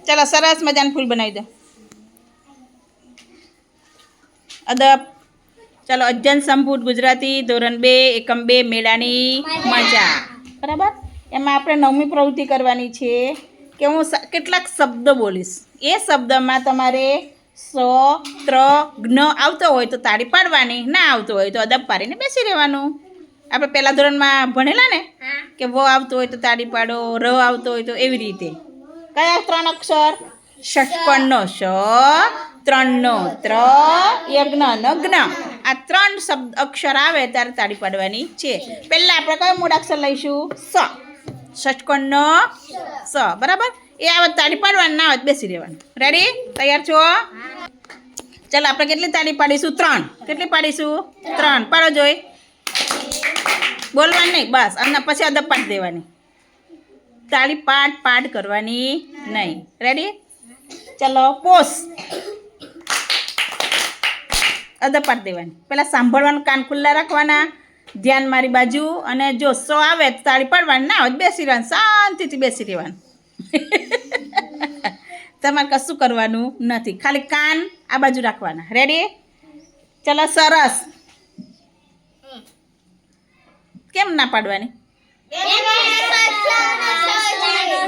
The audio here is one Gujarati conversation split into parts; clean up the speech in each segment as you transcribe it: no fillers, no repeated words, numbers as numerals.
ચાલો સરસ મજાનું ફૂલ બનાવી દો. અદબ. ચાલો અધ્યયન સંપૂર્ણ ગુજરાતી ધોરણ 2 એકમ 2 મેળાની મજા. બરાબર. એમાં આપણે નવમી પ્રવૃત્તિ કરવાની છે કે હું કેટલાક શબ્દ બોલીશ. એ શબ્દમાં તમારે સ ત્ર જ્ઞ આવતો હોય તો તાળી પાડવાની, ના આવતો હોય તો અદબ પાડીને બેસી રહેવાનું. આપણે પહેલા ધોરણમાં ભણેલા ને કે વ આવતો હોય તો તાળી પાડો, ર આવતો હોય તો એવી રીતે. કયા 3 અક્ષર? ષટકોણનો ષ, ત્રણનો ત્ર, યજ્ઞનો જ્ઞ. આ 3 શબ્દ અક્ષર આવે ત્યારે તાળી પાડવાની છે. પહેલાં આપણે કયો મૂળાક્ષર લઈશું? સ. ષટકોણનો સ. બરાબર. એ આવે તાળી પાડવાની, ના આવે બેસી રહેવાનું. રેડી? તૈયાર છો? ચાલો આપણે કેટલી તાળી પાડીશું? 3. કેટલી પાડીશું? 3. પાડો જોઈ. બોલવાનું નહીં, બસ. અને પછી અદબ પાડી દેવાની. તાળી પાડ કરવાની નહીં. રેડી? ચલો પોસ. અદબ પાડી દેવાની. પહેલાં સાંભળવાનું, કાન ખુલ્લા રાખવાના, ધ્યાન મારી બાજુ. અને જો સો આવે તો તાળી પાડવાની, ના આવે બેસી રહેવાનું, શાંતિથી બેસી રહેવાનું. તમારે કશું કરવાનું નથી, ખાલી કાન આ બાજુ રાખવાના. રેડી? ચલો સરસ. કેમ ના પાડવાની?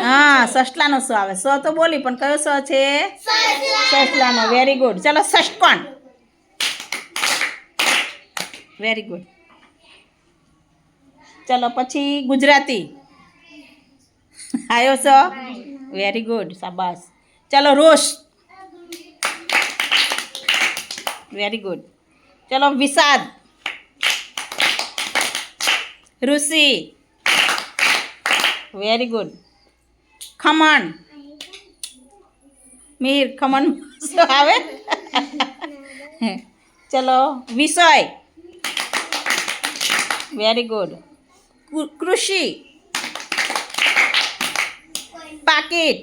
હા, સસલાનો સ આવે. સ તો બોલી, પણ કયો સ છે? સસલાનો. Very good. ચલો ષટકોણ. Very good. ચલો પછી ગુજરાતી. આવ્યો સ? Very good. શાબાશ. ચલો રોષ. Very good. ચલો વિષાદ. ઋષિ. Very good. ખમણ. મીર. ખમણ શું આવે? ચલો વિષય. Very good. કૃષિ. પાકીટ.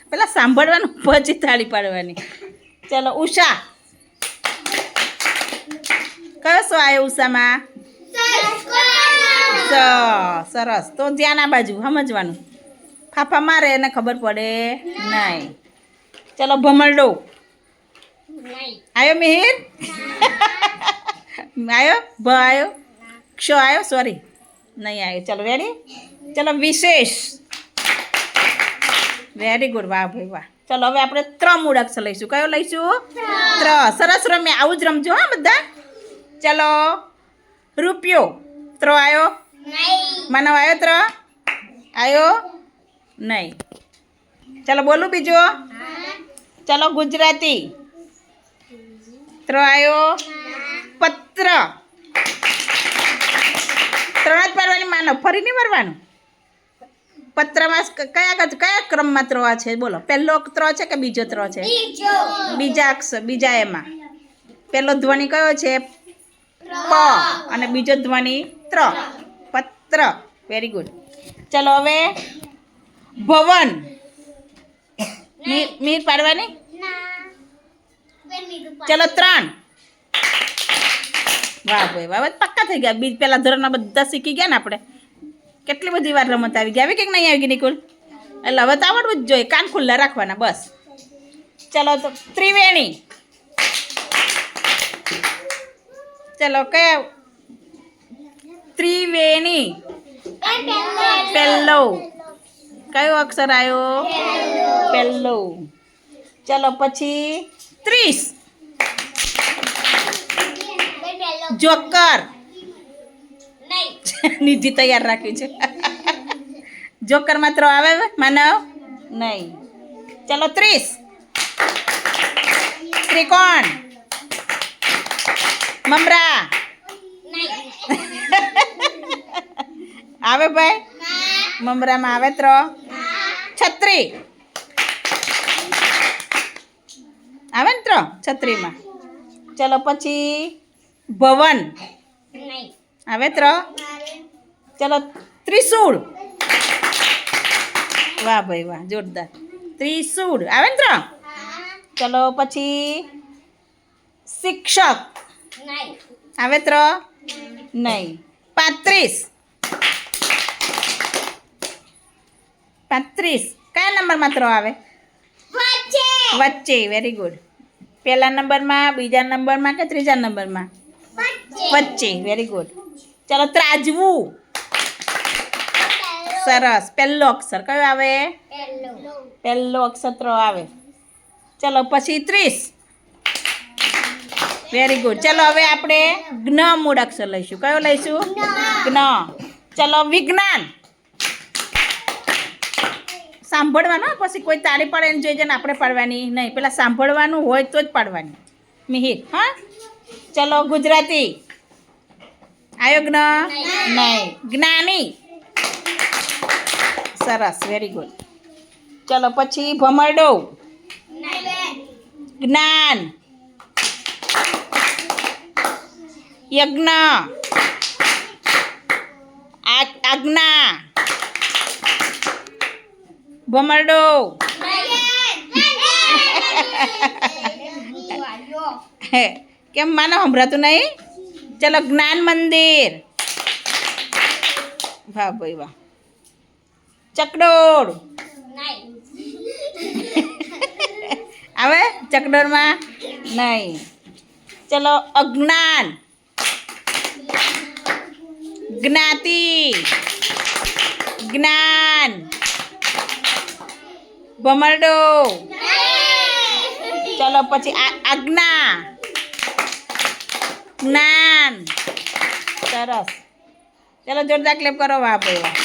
પેલા સાંભળવાનું પછી તાળી પાડવાની. ચલો ઉષા. કયો સો આવ્યો ઉષામાં? સરસ. તો ધ્યાન આ બાજુ સમજવાનું. ફાફા મારે એને ખબર પડે નહીં. ચલો ભમરડો. આવ્યો મિહિર? આવ્યો? ભ આવ્યો? ક્ષ આવ્યો? સોરી, નહીં આવ્યો. ચલો રેડી? ચલો વિશેષ. Very good. વાહ ભાઈ વાહ. ચલો હવે આપણે 3 મૂળાક્ષર લઈશું. કયો લઈશું? 3. સરસ રમ્યા. આવું જ રમજો હા બધા. ચલો રૂપિયો. 3 આવ્યો? માનવ આવ્યો? 3 આવ્યો? નહીં. ચલો બોલું બીજો. ચલો ગુજરાતી. 3 આવ્યો? પત્ર. 3 જ પાડવાની. માનવ ફરી નહીં મારવાનું. પત્રમાં કયા ક્રમમાં 3 છે? બોલો. પહેલો 3 છે કે બીજો 3 છે? બીજા અક્ષર. બીજા એમાં પહેલો ધ્વનિ કયો છે? પ. અને બીજો ધ્વનિ 3. પત્ર. Very good. ચલો હવે ભવન. મીર પાડવાની. ચલો 3. વાહ ભાઈ વાહ. પક્કા થઈ ગયા. બીજ પહેલા ધોરણમાં બધા શીખી ગયા ને આપણે. કેટલી બધી વાર રમત આવી ગઈ. આવી કે નહીં આવી ગઈ નિકુલ? એટલે હવે તો આવડવું જ જોઈએ. કાન ખુલ્લા રાખવાના બસ. ચલો તો ત્રિવેણી. ચલો કયા? ત્રિવેણી. પહેલો. કયો અક્ષર આવ્યો? પહેલો. ચલો પછી 30. જોકર. નિધિ તૈયાર રાખ્યું છે. જોકર માત્ર આવે માનવ? નહીં. ચલો 30. ત્રિકોણ. મમરા. આવે ભાઈ? મમરામાં આવે 3. છત્રી. આવે ને 3 છત્રીમાં. ચલો પછી ભવન. આવે 3. ચલો ત્રિશૂળ. વાહ ભાઈ વાહ. જોરદાર. ત્રિશૂળ આવે ને 3. ચલો પછી શિક્ષક. આવે 3? નહીં. 35. 35. કયા નંબરમાં 3 આવે? વચ્ચે. Very good. પહેલા નંબરમાં, બીજા નંબરમાં કે ત્રીજા નંબરમાં? વચ્ચે. Very good. ચલો ત્રાજવું. સરસ. પહેલો અક્ષર કયો આવે? પહેલો અક્ષર 3 આવે. ચલો પછી 30. Very good. ચલો હવે આપણે જ્ઞ મૂળ અક્ષર લઈશું. કયો લઈશું? જ્ઞ. ચલો વિજ્ઞાન. સાંભળવાનું, પછી કોઈ તાળી પાડે એને જોઈ જઈને આપણે પાડવાની નહીં, પેલા સાંભળવાનું હોય તો જ પાડવાની. મિહિર. હા, ચલો ગુજરાતી. આયો જ્ઞ? નહીં. જ્ઞાની. સરસ. Very good. ચલો પછી ભમરડો. જ્ઞાન. યજ્ઞ. આજ્ઞા. ભમરડો. કેમ માનો સંભળાતું નહીં? ચલો જ્ઞાન મંદિર. વાહ ભાઈ વાહ. ચકડોળ. આવે ચકડોળમાં? નહીં. ચલો અજ્ઞાન. જ્ઞાતિ. જ્ઞાન. ભમરડો. ચલો પછી આજ્ઞા. જ્ઞાન. સરસ. ચલો જોરદાર ક્લેપ કરો. વાહ ભાઈ વાહ.